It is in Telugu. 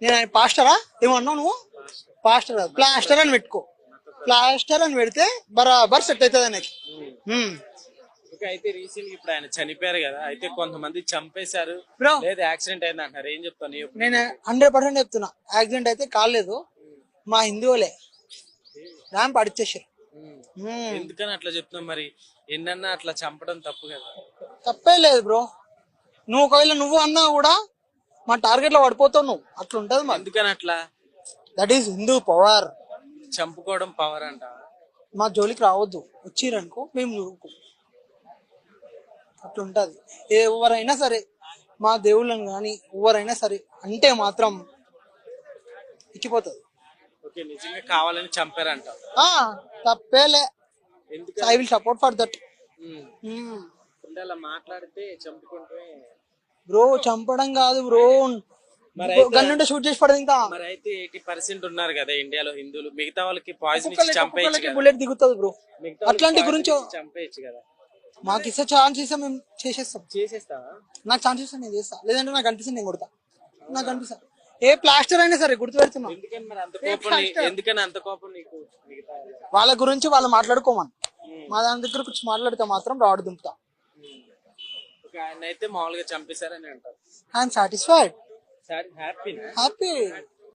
నేను ఆయన పాస్టరా ఏమన్నావు నువ్వు? పాస్టర్ కాదు, ప్లాస్టర్ అని పెట్టుకో. ప్లాస్టర్ అని పెడితే బరాబర్ సెట్ అవుతుంది ఆయనకి. అయితే రీసెంట్ ఇప్పుడు ఆయన చనిపోయారు కదా, అయితే కొంతమంది చంపేశారు బ్రో లేదా యాక్సిడెంట్ అయింది అంటారు, ఏం చెప్తాను? నేను 100% చెప్తున్నా, యాక్సిడెంట్ అయితే కాలేదు. మా హిందువులే ర్యాంప్ అడిచేసారు. ఎందుకని అట్లా చెప్తున్నాం మరి? ఎన్నన్నా అట్లా చంపడం తప్పు కదా? తప్పే లేదు బ్రో. నువ్వు ఒకవేళ నువ్వు అన్నా కూడా మా టార్గెట్ లో పడిపోతావు నువ్వు. అట్లా ఉంటది మా. ఎందుకని అట్లా? That is Hindu power. చంపుకోవడం పవర్ అంట. మా జోలికి రావద్దు, వచ్చిరనుకో మేము చూడుకో. అట్లా ఉంటది. ఎవరైనా సరే మా దేవుళ్ళని కానీ ఎవరైనా సరే అంటే మాత్రం ఇచ్చిపోతుంది. ఓకే, నిజంగా కావాలని చంపారంట. తప్పేలే. ఎందుకు I will support for that. అలా మాట్లాడితే చంపుకుంటే బ్రో చంపడం కాదు బ్రో, గన్నుంటే షూట్ చేసి పడదు. ఇంకా మరి అయితే 80% ఉన్నారు కదా ఇండియాలో హిందువులు, మిగతా వాళ్ళకి పాయిజన్ ఇచ్చి చంపేయచ్చు కదా. బుల్లెట్ దిగుతుంది బ్రో. అట్లాంటి గురించి చంపేయచ్చు కదా. మాకు ఇస్తే ఛాన్స్ ఇస్తే మేము చేసేస్తాం. చేసేస్తావా? నాకు ఛాన్స్ ఇస్తే నేను చేస్తా, లేదంటే నాకు అనిపిస్తుంది నేను కొడతా. నాకు అనిపిస్తా ఏ ప్లాస్టర్ అయినా సరే గుర్తు పెడుతున్నా. ఎందుకని అంత కోపం నీకు? వాళ్ళ గురించి వాళ్ళు మాట్లాడుకోమని, మా దాని దగ్గర వచ్చి మాట్లాడితే మాత్రం రాడు దింపుతా. ఆయన అయితే మామూలుగా చంపేశారని అంటారు. I'm satisfied, happy.